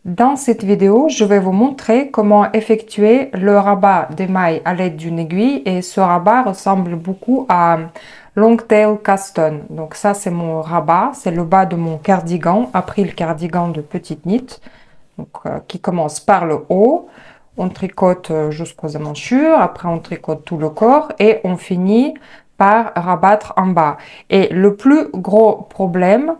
Dans cette vidéo, je vais vous montrer comment effectuer le rabat des mailles à l'aide d'une aiguille et ce rabat ressemble beaucoup à Longtail Caston. Donc ça c'est mon rabat, c'est le bas de mon cardigan, après le cardigan de petite knit, donc, qui commence par le haut. On tricote jusqu'aux emmanchures, après on tricote tout le corps et on finit par rabattre en bas. Et le plus gros problème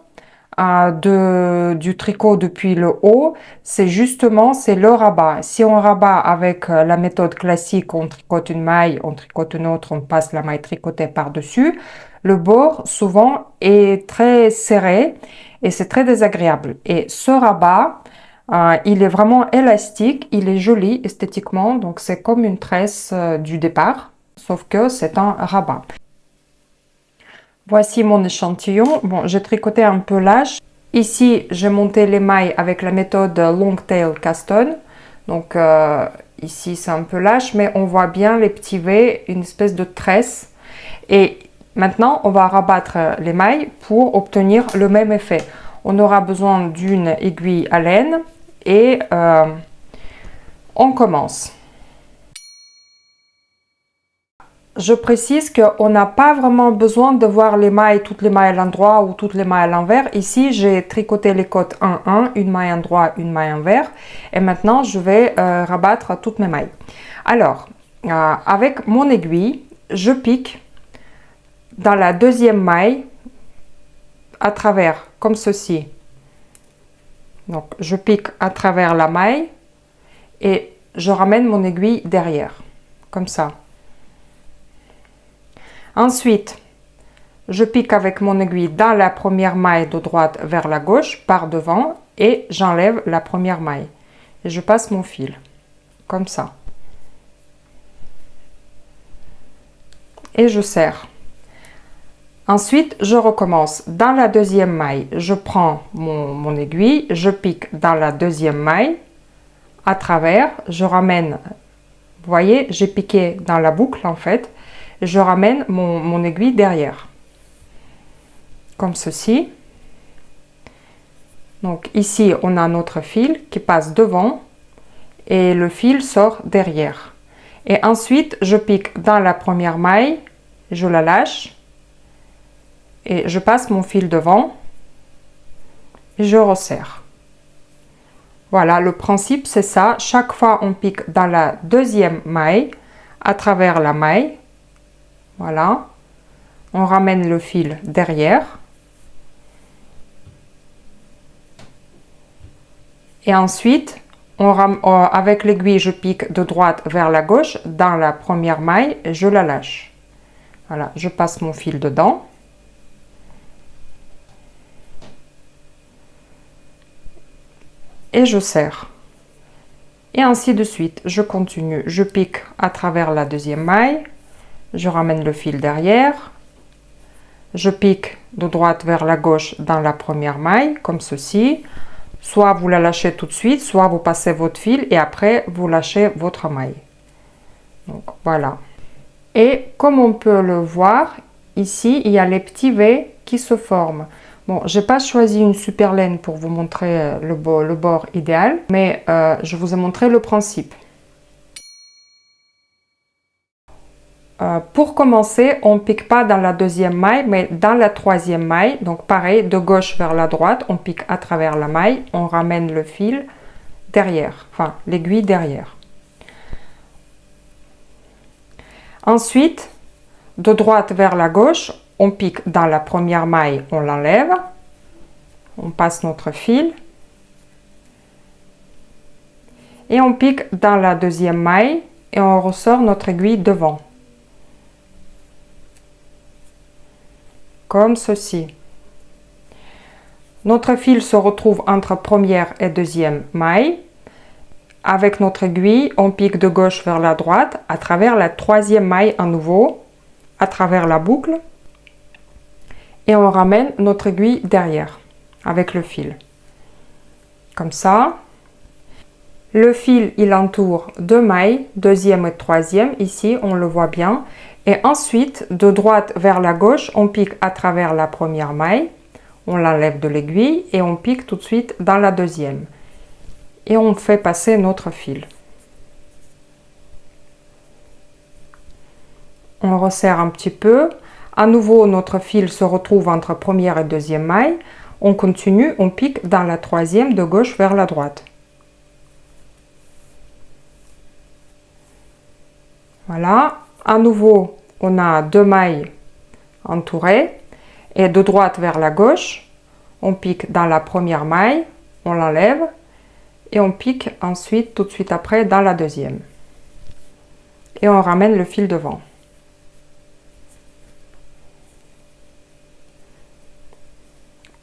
du tricot depuis le haut, c'est le rabat. Si on rabat avec la méthode classique, on tricote une maille, on tricote une autre, on passe la maille tricotée par-dessus, le bord souvent est très serré et c'est très désagréable. Et ce rabat, il est vraiment élastique, il est joli esthétiquement, donc c'est comme une tresse du départ, sauf que c'est un rabat. Voici mon échantillon. Bon, j'ai tricoté un peu lâche. Ici, j'ai monté les mailles avec la méthode Longtail Caston. Donc ici, c'est un peu lâche, mais on voit bien les petits V, une espèce de tresse. Et maintenant, on va rabattre les mailles pour obtenir le même effet. On aura besoin d'une aiguille à laine et on commence. Je précise qu'on n'a pas vraiment besoin de voir les mailles, toutes les mailles à l'endroit ou toutes les mailles à l'envers. Ici, j'ai tricoté les côtes 1-1, une maille à endroit, une maille à l'envers. Et maintenant, je vais rabattre toutes mes mailles. Alors, avec mon aiguille, je pique dans la deuxième maille à travers, comme ceci. Donc, je pique à travers la maille et je ramène mon aiguille derrière, comme ça. Ensuite, je pique avec mon aiguille dans la première maille de droite vers la gauche, par devant, et j'enlève la première maille. Et je passe mon fil, comme ça. Et je serre. Ensuite, je recommence. Dans la deuxième maille, je prends mon aiguille, je pique dans la deuxième maille, à travers, je ramène, vous voyez, j'ai piqué dans la boucle en fait, je ramène mon aiguille derrière, comme ceci. Donc ici, on a notre fil qui passe devant et le fil sort derrière. Et ensuite, je pique dans la première maille, je la lâche et je passe mon fil devant et je resserre. Voilà, le principe c'est ça. Chaque fois, on pique dans la deuxième maille, à travers la maille. Voilà, on ramène le fil derrière. Et ensuite, avec l'aiguille, je pique de droite vers la gauche dans la première maille et je la lâche. Voilà, je passe mon fil dedans. Et je serre. Et ainsi de suite, je continue. Je pique à travers la deuxième maille. Je ramène le fil derrière, je pique de droite vers la gauche dans la première maille, comme ceci. Soit vous la lâchez tout de suite, soit vous passez votre fil et après vous lâchez votre maille. Donc voilà. Et comme on peut le voir, ici, il y a les petits V qui se forment. Bon, je n'ai pas choisi une super laine pour vous montrer le bord idéal, mais je vous ai montré le principe. Pour commencer, on ne pique pas dans la deuxième maille, mais dans la troisième maille. Donc pareil, de gauche vers la droite, on pique à travers la maille, on ramène le fil derrière, enfin l'aiguille derrière. Ensuite, de droite vers la gauche, on pique dans la première maille, on l'enlève, on passe notre fil. Et on pique dans la deuxième maille et on ressort notre aiguille devant. Comme ceci. Notre fil se retrouve entre première et deuxième maille. Avec notre aiguille, on pique de gauche vers la droite à travers la troisième maille à nouveau, à travers la boucle. Et on ramène notre aiguille derrière avec le fil. Comme ça. Le fil, il entoure deux mailles, deuxième et troisième. Ici, on le voit bien. Et ensuite, de droite vers la gauche, on pique à travers la première maille, on l'enlève de l'aiguille et on pique tout de suite dans la deuxième. et on fait passer notre fil. On resserre un petit peu. À nouveau, notre fil se retrouve entre première et deuxième maille. On continue, on pique dans la troisième de gauche vers la droite. Voilà. À nouveau, on a 2 mailles entourées et de droite vers la gauche, on pique dans la première maille, on l'enlève et on pique ensuite, tout de suite après, dans la deuxième. Et on ramène le fil devant.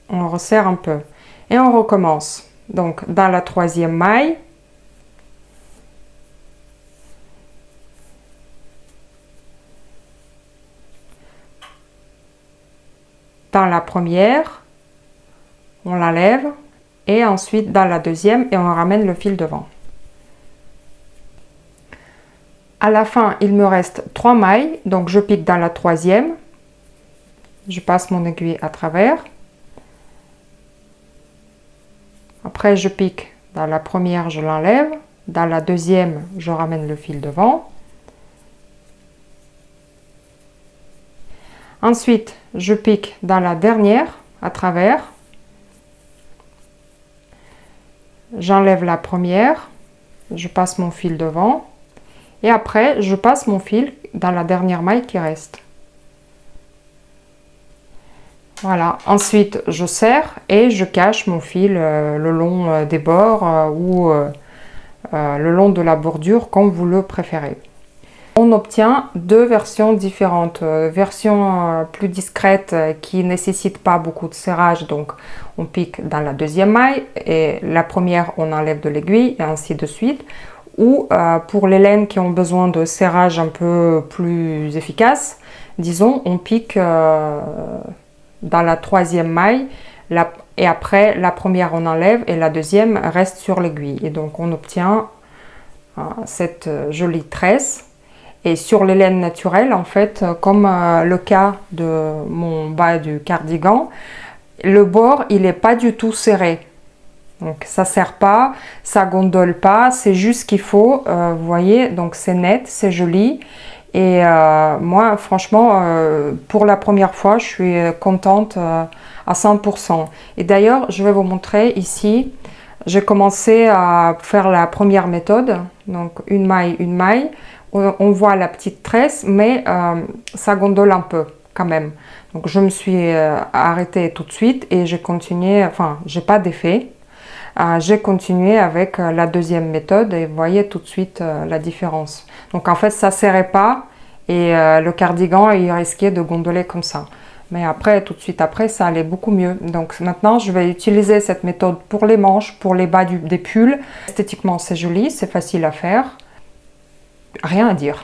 On resserre un peu et on recommence. Donc dans la troisième maille, dans la première, on l'enlève et ensuite dans la deuxième et on ramène le fil devant. À la fin, il me reste 3 mailles, donc je pique dans la troisième, je passe mon aiguille à travers. Après, je pique dans la première, je l'enlève. Dans la deuxième, je ramène le fil devant. Ensuite, je pique dans la dernière, à travers. J'enlève la première, je passe mon fil devant. Et après, je passe mon fil dans la dernière maille qui reste. Voilà, ensuite je serre et je cache mon fil le long des bords ou le long de la bordure comme vous le préférez. On obtient 2 versions différentes, version plus discrète qui ne nécessite pas beaucoup de serrage, donc on pique dans la deuxième maille et la première on enlève de l'aiguille et ainsi de suite. Ou pour les laines qui ont besoin de serrage un peu plus efficace, disons on pique dans la troisième maille et après la première on enlève et la deuxième reste sur l'aiguille et donc on obtient cette jolie tresse. Et sur les laines naturelles, en fait, comme le cas de mon bas du cardigan, le bord il n'est pas du tout serré, donc ça serre pas, ça gondole pas, c'est juste ce qu'il faut, vous voyez, donc c'est net, c'est joli. Et moi, franchement, pour la première fois, je suis contente à 100%. Et d'ailleurs, je vais vous montrer ici, j'ai commencé à faire la première méthode, donc une maille. On voit la petite tresse, mais ça gondole un peu quand même. Donc je me suis arrêtée tout de suite et j'ai continué, enfin, j'ai pas d'effet. J'ai continué avec la deuxième méthode et vous voyez tout de suite la différence. Donc en fait ça serrait pas et le cardigan il risquait de gondoler comme ça. Mais après, tout de suite après, ça allait beaucoup mieux. Donc maintenant je vais utiliser cette méthode pour les manches, pour les bas des pulls. Esthétiquement c'est joli, c'est facile à faire. Rien à dire.